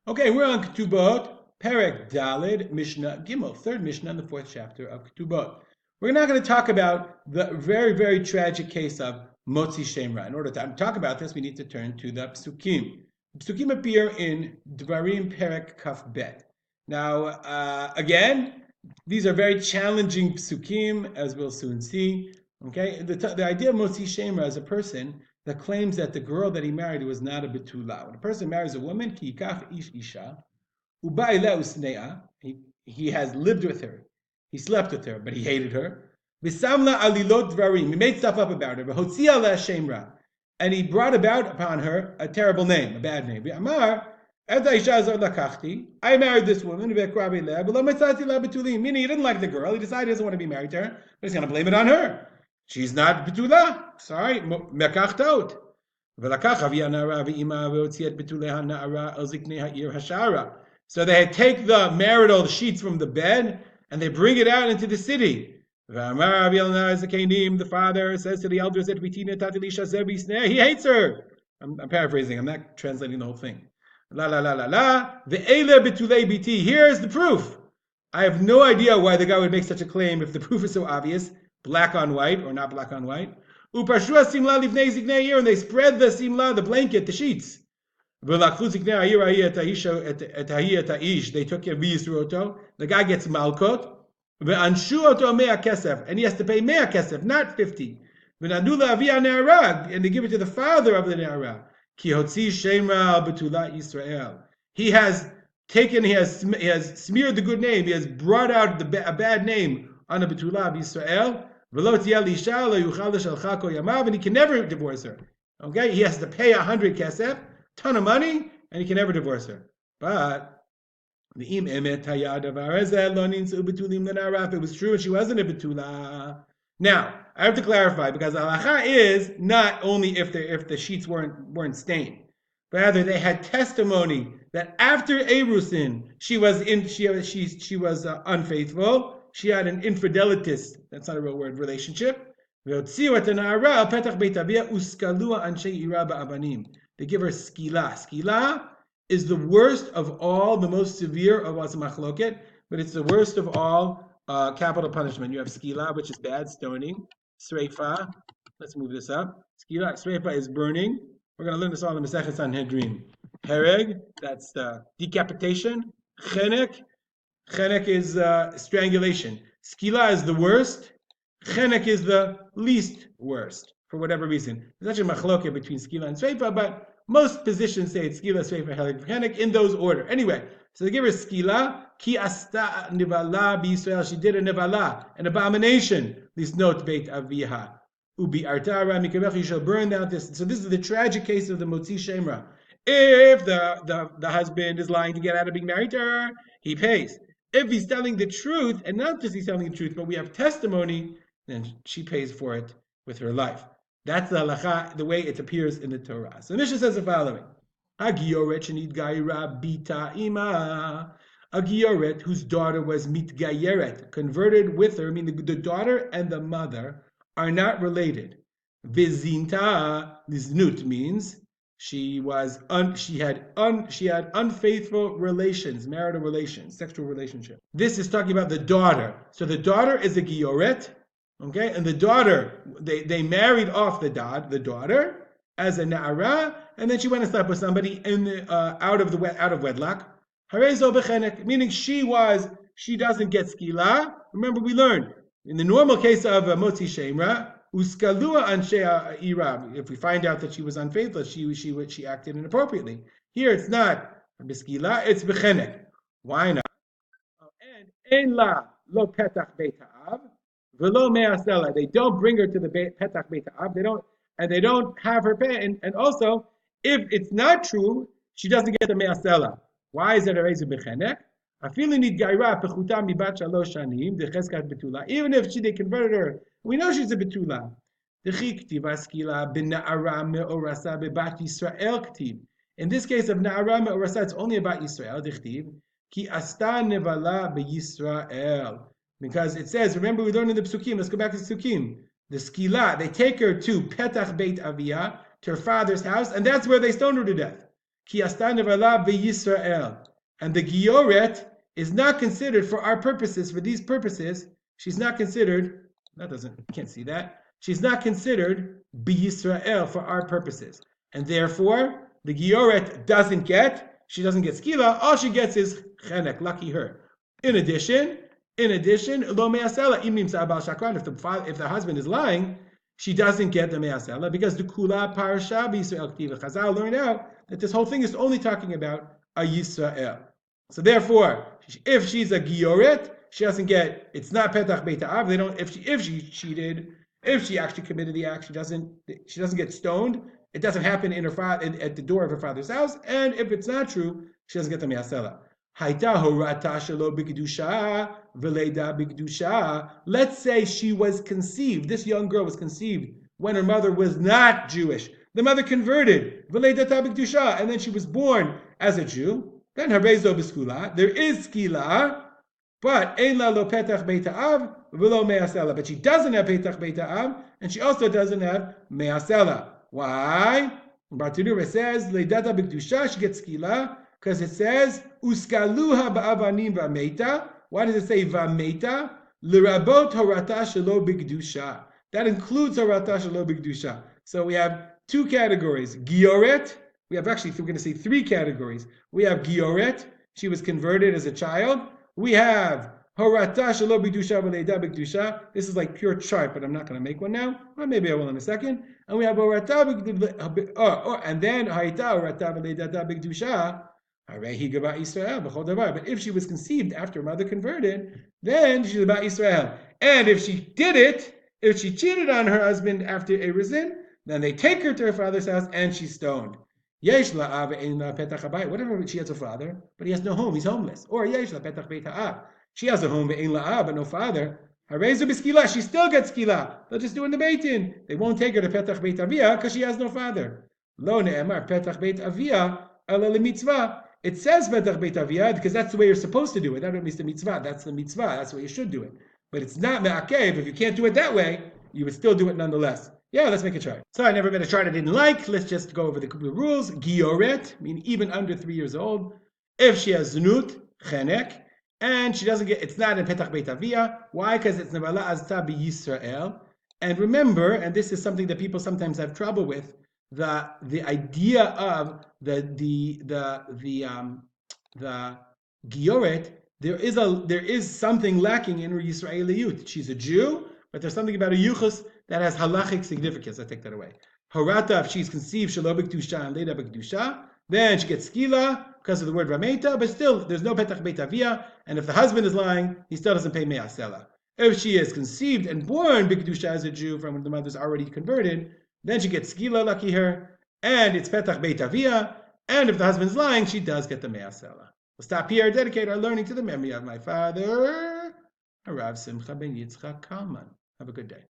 Okay, we're on Ketubot, Perek Dalid, Mishnah Gimel, third Mishnah in the fourth chapter of Ketubot. We're not going to talk about the very, very tragic case of Motzi Shem Ra. In order to talk about this, we need to turn to the Psukim. The Psukim appear in Dvarim Perek Kaf Bet. Now, again, these are very challenging Psukim, as we'll soon see. Okay, the idea of Motzi Shem Ra is a person that claims that the girl that he married was not a betula. When a person marries a woman, ki yikach ish isha, u'ba'ila usnea, he has lived with her, he slept with her, but he hated her. V'samla alilot dvarim, he made stuff up about her. V'hotzia la shem ra, and he brought about upon her a terrible name, a bad name. V'amar, et isha azar lakachti, I married this woman, v'ekrabi leh, v'lo metzati la betulim, meaning he didn't like the girl, he decided he doesn't want to be married to her, but he's going to blame it on her. She's not betula. Sorry, mekach taut. So they take the marital sheets from the bed and they bring it out into the city. The father says to the elders that he hates her. I'm paraphrasing. I'm not translating the whole thing. Here's the proof. I have no idea why the guy would make such a claim if the proof is so obvious. Black on white, or not black on white. And they spread the simla, the blanket, the sheets. They took Yisroto. The guy gets malkot. And he has to pay mea kesef, not 50. And they give it to the father of the ne'ara. He has taken, he has smeared the good name, he has brought out a bad name on a betula of Yisrael. And he can never divorce her. Okay, he has to pay 100 kesef, ton of money, and he can never divorce her. But if it was true and she wasn't a betula. Now I have to clarify, because halacha is not only if the sheets weren't stained, but rather they had testimony that after Erusin she was unfaithful. She had an infidelitist, that's not a real word, relationship. They give her skila. Skila is the worst of all, the most severe of what's machloket, but it's the worst of all capital punishment. You have skila, which is bad, stoning. Sreifa, let's move this up. Skila, sreifa is burning. We're going to learn this all in the Masechet Sanhedrin. Hereg, that's decapitation. Chenek is strangulation. Skila is the worst. Chenek is the least worst, for whatever reason. There's actually machloket between skila and sreifa, but most positions say it's skila, sreifa, chenek in those order. Anyway, so they give her skila. Ki asta nivala b'Yisrael. She did a nivala, an abomination. Lisnot beit aviha. Ubi artara mikavech. You shall burn down this. So this is the tragic case of the Motzi Shem Ra. If the husband is lying to get out of being married to her, he pays. If he's telling the truth, and not just he's telling the truth, but we have testimony, then she pays for it with her life. That's the halacha, the way it appears in the Torah. So Mishnah says the following: a giyyoret shenid gaira bita ima. A giyyoret whose daughter was mitgayeret, converted with her, meaning the daughter and the mother are not related. Vizinta, liznut means she had unfaithful relations, marital relations, sexual relationship. This is talking about the daughter. So the daughter is a giyyoret, okay, and the daughter they married off the daughter as a na'ara, and then she went and slept with somebody out of wedlock. Harezo bechenek, meaning she doesn't get skila. Remember, we learned in the normal case of Motzi Shem Ra, uskalua anshei irab. If we find out that she was unfaithful, she acted inappropriately. Here it's not beskila, it's bechenek. Why not? And ein la lo petach beit ha'av velo me'asela. They don't bring her to the petach beit ha'av. They don't have her pay. And also, if it's not true, she doesn't get the me'asela. Why is it a reason bechenek? Even if they converted her, we know she's a betula. In this case of na'ara me'orasa, it's only about Yisrael. Because it says, remember we learned in the Psukim, let's go back to the Psukim. The skila, they take her to Petach Beit Aviyah, to her father's house, and that's where they stoned her to death. Ki asta nevala b'Yisrael. And the giyyoret is not considered for our purposes, for these purposes, she's not considered, can't see that. She's not considered b'Yisrael for our purposes. And therefore, the giyyoret she doesn't get skila, all she gets is chenek, lucky her. In addition, lo me'asela, imim sa'abal shakran, if the husband is lying, she doesn't get the me'asela, because the kula parasha b'Yisrael k'tiva. Chazal learned out that this whole thing is only talking about a Yisrael. So therefore, if she's a giyyoret, she doesn't get, it's not petach beit ha'av. They don't, if she cheated, if she actually committed the act, she doesn't get stoned. It doesn't happen at the door of her father's house. And if it's not true, she doesn't get the me'asela. Let's say she was conceived, this young girl was conceived when her mother was not Jewish. The mother converted, and then she was born as a Jew. Then there is skila, but but she doesn't have petach beit ha'av, and she also doesn't have me'asela. Why? Bartanura says leidata b'kedusha, she gets skila because it says uskaluha ba'avanim v'meita. Why does it say v'meita? L'rabot horata shelo b'kedusha. That includes horata shelo b'kedusha. So we have two categories: giyyoret. We're going to say three categories. We have giyyoret. She was converted as a child. We have horata shelo b'kedusha v'leida b'kedusha. This is like pure chart, but I'm not going to make one now. Or maybe I will in a second. And we have horata and then haita horata v'leida b'kedusha. But if she was conceived after her mother converted, then she's about Israel. And if she cheated on her husband after Erizin, then they take her to her father's house and she's stoned. Whatever, she has a father, but he has no home, he's homeless. Or she has a home, but no father. She still gets skila. They'll just do in the beitin. They won't take her to Petach Beit Avia because she has no father. Lo ne'emar Petach Beit Avia ala lemitzvah. It says Petach Beit Avia because that's the way you're supposed to do it. That means the mitzvah. That's the mitzvah. That's the way you should do it. But it's not me'akev. If you can't do it that way, you would still do it nonetheless. Yeah, let's make a chart. So I never made a chart I didn't like. Let's just go over the rules. Giyyoret, meaning even under 3 years old. If she has znut, chenek, and she doesn't get, it's not in Petach Beit Avia. Why? Because it's nevala azta b'Yisrael. And remember, and this is something that people sometimes have trouble with, the idea of the giyyoret, there is something lacking in her Yisraeliyut. She's a Jew, but there's something about a yuchus that has halachic significance. I take that away. Harata, if she's conceived shelo b'kedusha and leida b'kedusha, then she gets skila because of the word rameta, but still there's no petach beit avia, and if the husband is lying, he still doesn't pay me'asela. If she is conceived and born b'kedusha as a Jew from when the mother's already converted, then she gets skila, lucky her, and it's petach beit avia, and if the husband's lying, she does get the me'asela. We'll stop here, dedicate our learning to the memory of my father, Harav Simcha ben Yitzchak Kalman. Have a good day.